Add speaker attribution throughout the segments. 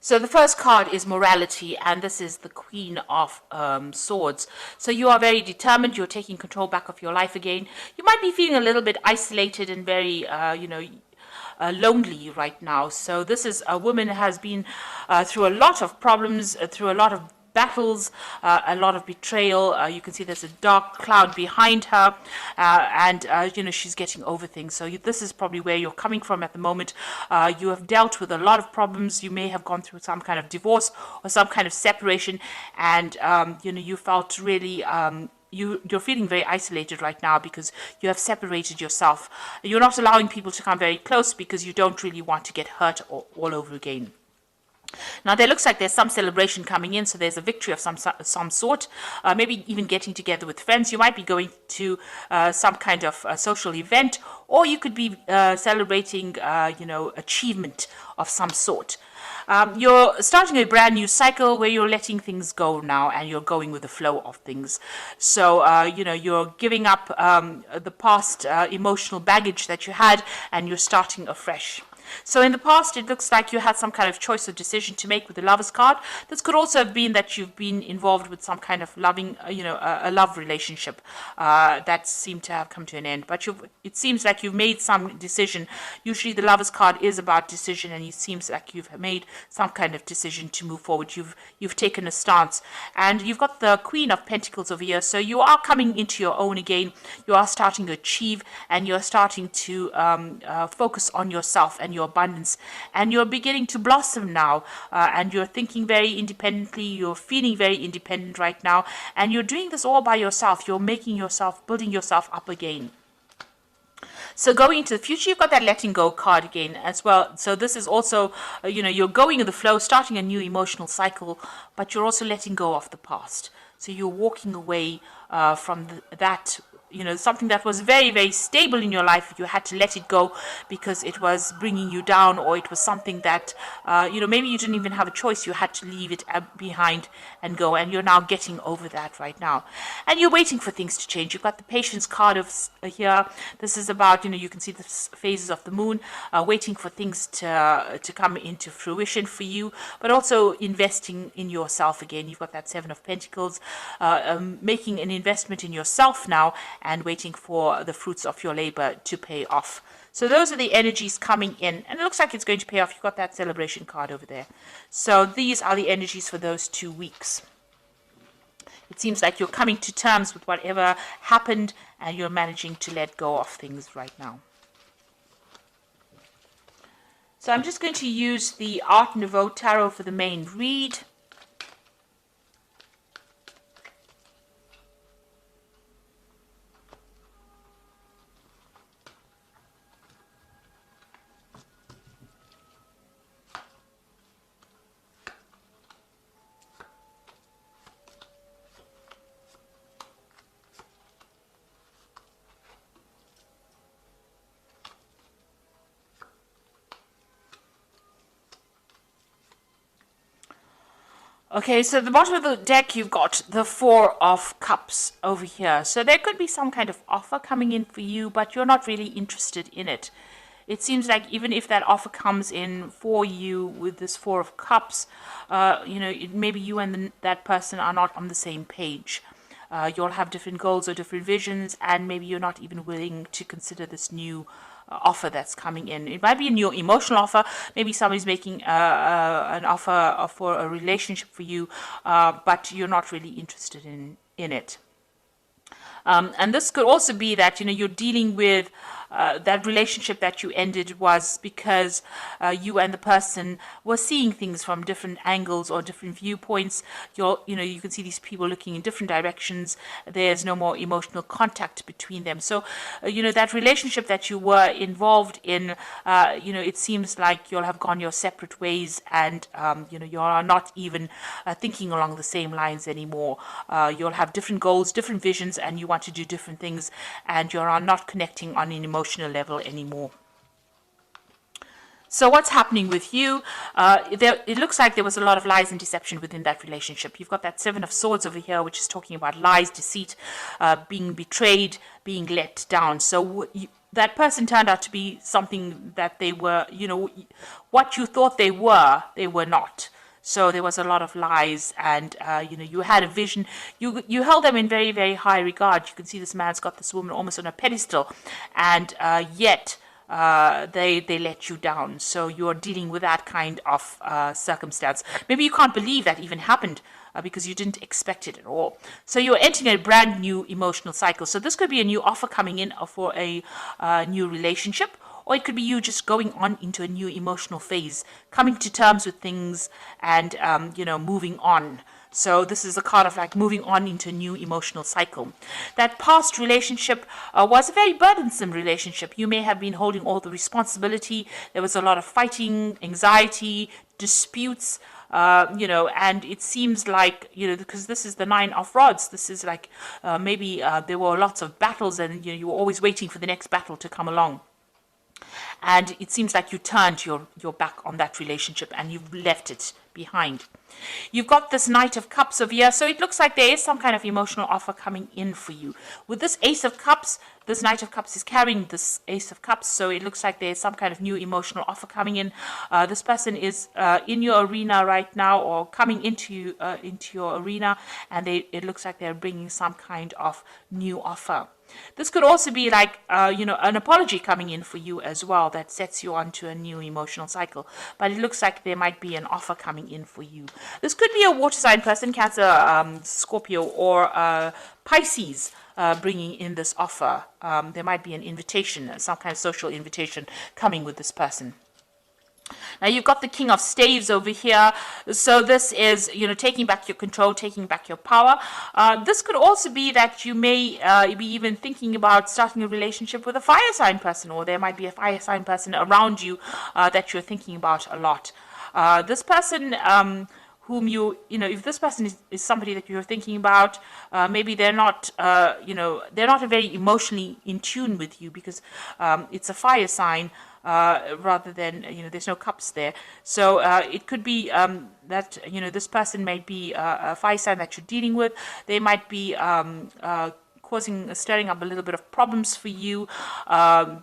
Speaker 1: So the first card is morality, and this is the Queen of Swords. So you are very determined. You're taking control back of your life again. You might be feeling a little bit isolated and very, lonely right now. So this is a woman who has been through a lot of problems, through a lot of battles, a lot of betrayal. You can see there's a dark cloud behind her, and she's getting over things. So this is probably where you're coming from at the moment. You have dealt with a lot of problems. You may have gone through some kind of divorce or some kind of separation, and you felt really. You're feeling very isolated right now because you have separated yourself. You're not allowing people to come very close because you don't really want to get hurt all over again. Now, there looks like there's some celebration coming in, so there's a victory of some sort, maybe even getting together with friends. You might be going to some kind of social event, or you could be celebrating, achievement of some sort. You're starting a brand new cycle where you're letting things go now and you're going with the flow of things. So, you're giving up the past emotional baggage that you had and you're starting afresh. So in the past, it looks like you had some kind of choice or decision to make with the Lover's card. This could also have been that you've been involved with some kind of loving, a love relationship that seemed to have come to an end. But it seems like you've made some decision. Usually the Lover's card is about decision, and it seems like you've made some kind of decision to move forward. You've taken a stance. And you've got the Queen of Pentacles over here. So you are coming into your own again. You are starting to achieve, and you're starting to focus on yourself and your abundance, and you're beginning to blossom now, and you're thinking very independently, you're feeling very independent right now, and you're doing this all by yourself. You're building yourself up again. So going into the future, you've got that letting go card again as well. So this is also, you're going with the flow, starting a new emotional cycle, but you're also letting go of the past. So you're walking away from that something that was very, very stable in your life. You had to let it go because it was bringing you down, or it was something that, maybe you didn't even have a choice. You had to leave it behind and go, and you're now getting over that right now. And you're waiting for things to change. You've got the Patience card here. This is about, you can see the phases of the moon, waiting for things to come into fruition for you, but also investing in yourself again. You've got that Seven of Pentacles, making an investment in yourself now, and waiting for the fruits of your labor to pay off. So those are the energies coming in, and it looks like it's going to pay off. You've got that Celebration card over there. So these are the energies for those 2 weeks. It seems like you're coming to terms with whatever happened, and you're managing to let go of things right now. So I'm just going to use the Art Nouveau Tarot for the main read. Okay, so at the bottom of the deck, you've got the Four of Cups over here. So there could be some kind of offer coming in for you, but you're not really interested in it. It seems like even if that offer comes in for you with this Four of Cups, maybe you and that person are not on the same page. You'll have different goals or different visions, and maybe you're not even willing to consider this new offer that's coming in. It might be a new emotional offer. Maybe somebody's making an offer for a relationship for you, but you're not really interested in it. And this could also be that you're dealing with that relationship that you ended was because you and the person were seeing things from different angles or different viewpoints. You can see these people looking in different directions. There's no more emotional contact between them. So that relationship that you were involved in, it seems like you'll have gone your separate ways, and you are not even thinking along the same lines anymore. You'll have different goals, different visions, and you want to do different things, and you are not connecting on an emotional level anymore. So what's happening with you? It looks like there was a lot of lies and deception within that relationship. You've got that Seven of Swords over here, which is talking about lies, deceit, being betrayed, being let down. So that person turned out to be something that they were, what you thought they were not. So there was a lot of lies, and you had a vision. You held them in very, very high regard. You can see this man's got this woman almost on a pedestal, and yet they let you down. So you're dealing with that kind of circumstance. Maybe you can't believe that even happened. Because you didn't expect it at all. So you're entering a brand new emotional cycle. So this could be a new offer coming in for a new relationship, or it could be you just going on into a new emotional phase, coming to terms with things and, moving on. So this is a card of like moving on into a new emotional cycle. That past relationship was a very burdensome relationship. You may have been holding all the responsibility. There was a lot of fighting, anxiety, disputes, and it seems like, because this is the Nine of Rods, this is like maybe there were lots of battles, and you were always waiting for the next battle to come along. And it seems like you turned your back on that relationship and you've left it behind. You've got this Knight of Cups over here, so it looks like there is some kind of emotional offer coming in for you. With this Ace of Cups, this Knight of Cups is carrying this Ace of Cups, so it looks like there's some kind of new emotional offer coming in. This person is in your arena right now, or coming into your arena, and it looks like they're bringing some kind of new offer. This could also be like, an apology coming in for you as well that sets you onto a new emotional cycle. But it looks like there might be an offer coming in for you. This could be a water sign person, Cancer, Scorpio, or Pisces, bringing in this offer. There might be an invitation, some kind of social invitation coming with this person. Now you've got the King of Staves over here. So this is, taking back your control, taking back your power. This could also be that you may be even thinking about starting a relationship with a fire sign person, or there might be a fire sign person around you that you're thinking about a lot. This person whom if this person is somebody that you're thinking about, maybe they're not, they're not very emotionally in tune with you, because it's a fire sign. Rather than, there's no cups there. So it could be that, this person may be a fire sign that you're dealing with. They might be stirring up a little bit of problems for you.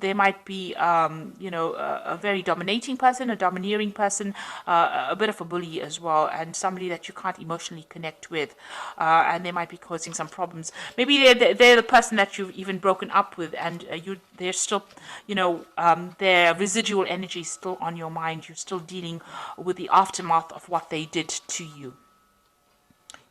Speaker 1: They might be, a very dominating person, a domineering person, a bit of a bully as well, and somebody that you can't emotionally connect with. And they might be causing some problems. Maybe they're the person that you've even broken up with, and they're still, their residual energy is still on your mind. You're still dealing with the aftermath of what they did to you.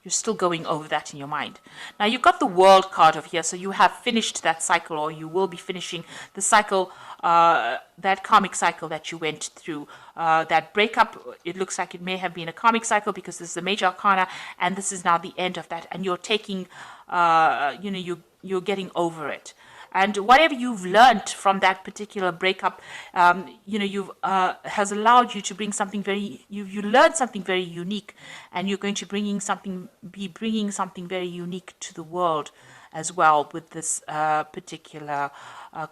Speaker 1: You're still going over that in your mind. Now you've got the World card over here, so you have finished that cycle, or you will be finishing the cycle, that karmic cycle that you went through. That breakup, it looks like it may have been a karmic cycle, because this is the major arcana, and this is now the end of that, and you're taking, you're getting over it. And whatever you've learned from that particular breakup, has allowed you to bring something very, you learned something very unique, and you're going to be bringing something very unique to the world as well with this particular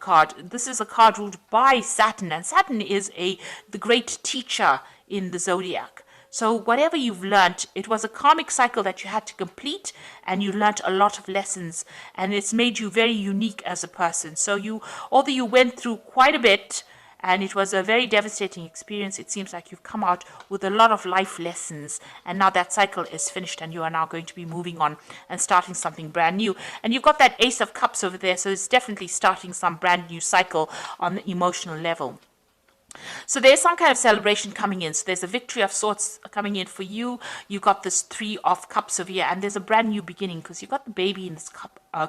Speaker 1: card. This is a card ruled by Saturn, and Saturn is the great teacher in the zodiac. So whatever you've learnt, it was a karmic cycle that you had to complete, and you learnt a lot of lessons, and it's made you very unique as a person. So although you went through quite a bit, and it was a very devastating experience, it seems like you've come out with a lot of life lessons, and now that cycle is finished, and you are now going to be moving on and starting something brand new. And you've got that Ace of Cups over there, so it's definitely starting some brand new cycle on the emotional level. So there's some kind of celebration coming in. So there's a victory of sorts coming in for you. You've got this Three of Cups over here, and there's a brand new beginning, because you've got the Baby in this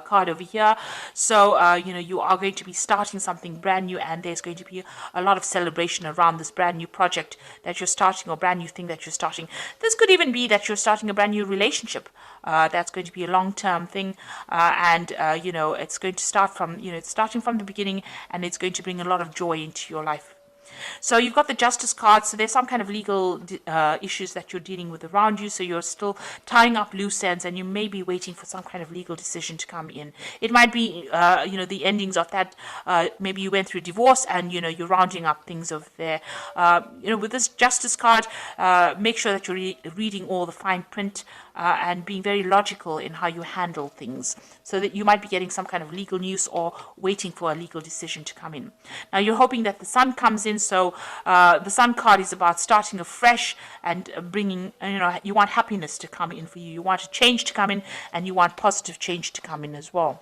Speaker 1: card over here. So, you are going to be starting something brand new, and there's going to be a lot of celebration around this brand new project that you're starting, or brand new thing that you're starting. This could even be that you're starting a brand new relationship. That's going to be a long-term thing, and it's going to start from, it's starting from the beginning, and it's going to bring a lot of joy into your life. So you've got the Justice card. So there's some kind of legal issues that you're dealing with around you. So you're still tying up loose ends, and you may be waiting for some kind of legal decision to come in. It might be, the endings of that. Maybe you went through divorce, and you're rounding up things over there. With this Justice card, make sure that you're reading all the fine print and being very logical in how you handle things, so that you might be getting some kind of legal news or waiting for a legal decision to come in. Now you're hoping that the Sun comes in, so the Sun card is about starting afresh and bringing, you want happiness to come in for you. You want a change to come in, and you want positive change to come in as well.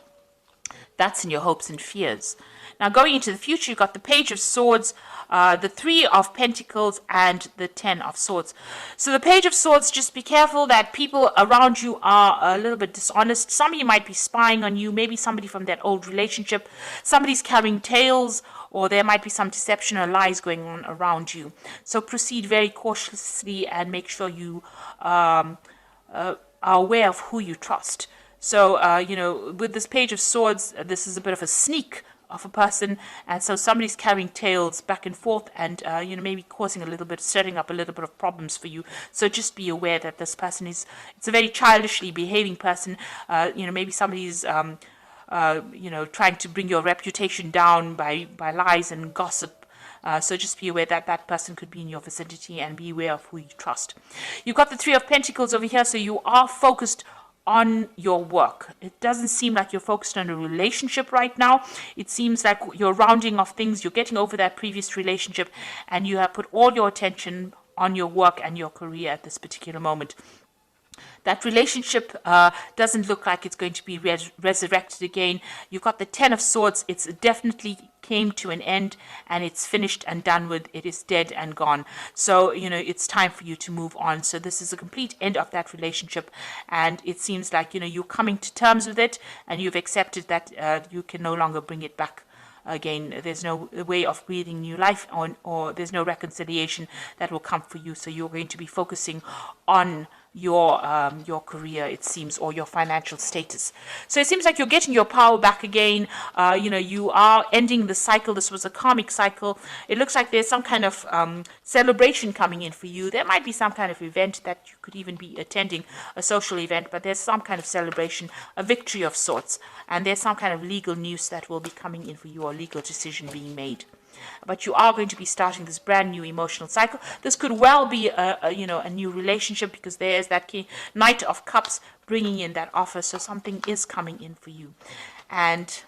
Speaker 1: That's in your hopes and fears. Now, going into the future, you've got the Page of Swords, the Three of Pentacles, and the Ten of Swords. So the Page of Swords, just be careful that people around you are a little bit dishonest. Some of you might be spying on you, maybe somebody from that old relationship. Somebody's carrying tales, or there might be some deception or lies going on around you. So proceed very cautiously and make sure you are aware of who you trust. So, with this Page of Swords, this is a bit of a sneak of a person, and so somebody's carrying tales back and forth, and maybe causing setting up a little bit of problems for you. So just be aware that this person it's a very childishly behaving person. Maybe somebody's trying to bring your reputation down by lies and gossip. So just be aware that that person could be in your vicinity, and be aware of who you trust. You've got the Three of Pentacles over here, so you are focused on your work. It doesn't seem like you're focused on a relationship right now. It seems like you're rounding off things, you're getting over that previous relationship, and you have put all your attention on your work and your career at this particular moment. That relationship doesn't look like it's going to be resurrected again. You've got the Ten of Swords. It's definitely came to an end, and it's finished and done with. It is dead and gone. So, it's time for you to move on. So this is a complete end of that relationship, and it seems like, you're coming to terms with it, and you've accepted that you can no longer bring it back again. There's no way of breathing new life on, or there's no reconciliation that will come for you. So you're going to be focusing on your career, it seems, or your financial status. So it seems like you're getting your power back again. You are ending the cycle. This was a karmic cycle. It looks like there's some kind of celebration coming in for you. There might be some kind of event that you could even be attending, a social event, but there's some kind of celebration, a victory of sorts, and there's some kind of legal news that will be coming in for you, or legal decision being made. But you are going to be starting this brand new emotional cycle. This could well be a new relationship, because there is that Knight of Cups bringing in that offer. So something is coming in for you. And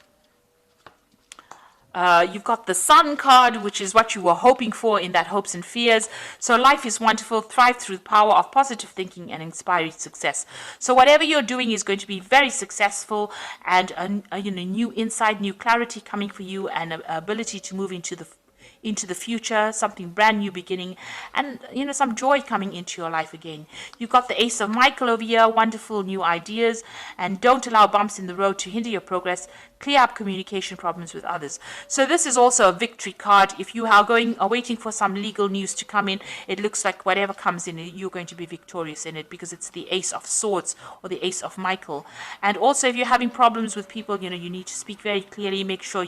Speaker 1: you've got the Sun card, which is what you were hoping for in that hopes and fears. So life is wonderful. Thrive through the power of positive thinking and inspiring success. So whatever you're doing is going to be very successful, and a new insight, new clarity coming for you, and an ability to move into the future, something brand new beginning, and some joy coming into your life again. You've got the Ace of Michael over here, wonderful new ideas, and don't allow bumps in the road to hinder your progress. Clear up communication problems with others. So this is also a victory card. If you are waiting for some legal news to come in, it looks like whatever comes in, you're going to be victorious in it, because it's the Ace of Swords, or the Ace of Michael. And also, if you're having problems with people, you need to speak very clearly. Make sure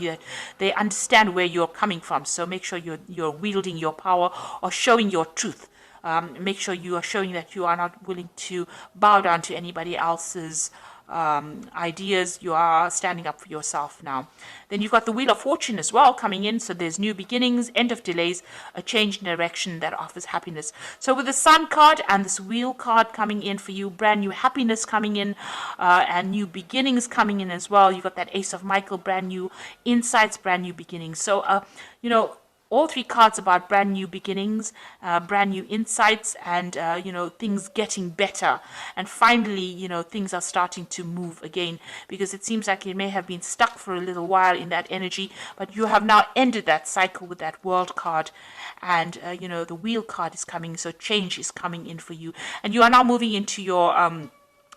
Speaker 1: they understand where you're coming from. So make sure you're wielding your power, or showing your truth. Make sure you are showing that you are not willing to bow down to anybody else's ideas. You are standing up for yourself now. Then you've got the Wheel of Fortune as well coming in. So there's new beginnings, end of delays, a change in direction that offers happiness. So with the Sun card and this Wheel card coming in for you, brand new happiness coming in, and new beginnings coming in as well. You've got that Ace of Michael, brand new insights, brand new beginnings. So all three cards about brand new beginnings, brand new insights, and things getting better. And finally, things are starting to move again, because it seems like it may have been stuck for a little while in that energy, but you have now ended that cycle with that World card. And the Wheel card is coming, so change is coming in for you, and you are now moving into your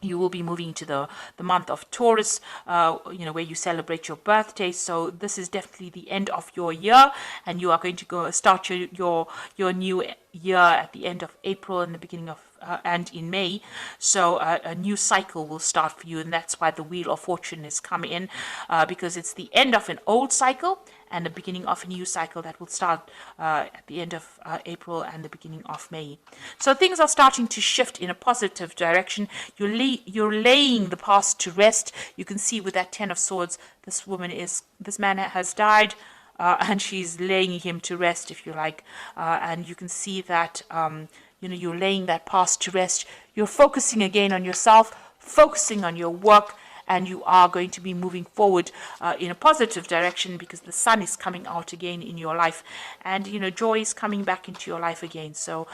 Speaker 1: you will be moving to the month of Taurus, where you celebrate your birthday. So this is definitely the end of your year, and you are going to go start your new year at the end of April and the beginning of and in May. So a new cycle will start for you, and that's why the Wheel of Fortune is coming in, because it's the end of an old cycle and the beginning of a new cycle that will start at the end of April and the beginning of May. So things are starting to shift in a positive direction. You're laying the past to rest. You can see with that Ten of Swords, this man has died. And she's laying him to rest, if you like. And you can see that, you're laying that past to rest. You're focusing again on yourself, focusing on your work, and you are going to be moving forward in a positive direction because the sun is coming out again in your life. And, joy is coming back into your life again. So,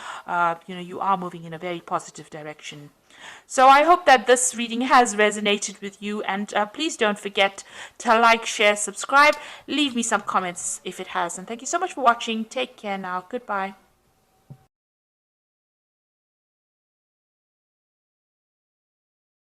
Speaker 1: you are moving in a very positive direction. So I hope that this reading has resonated with you, and please don't forget to like, share, subscribe, leave me some comments if it has. And thank you so much for watching. Take care now. Goodbye.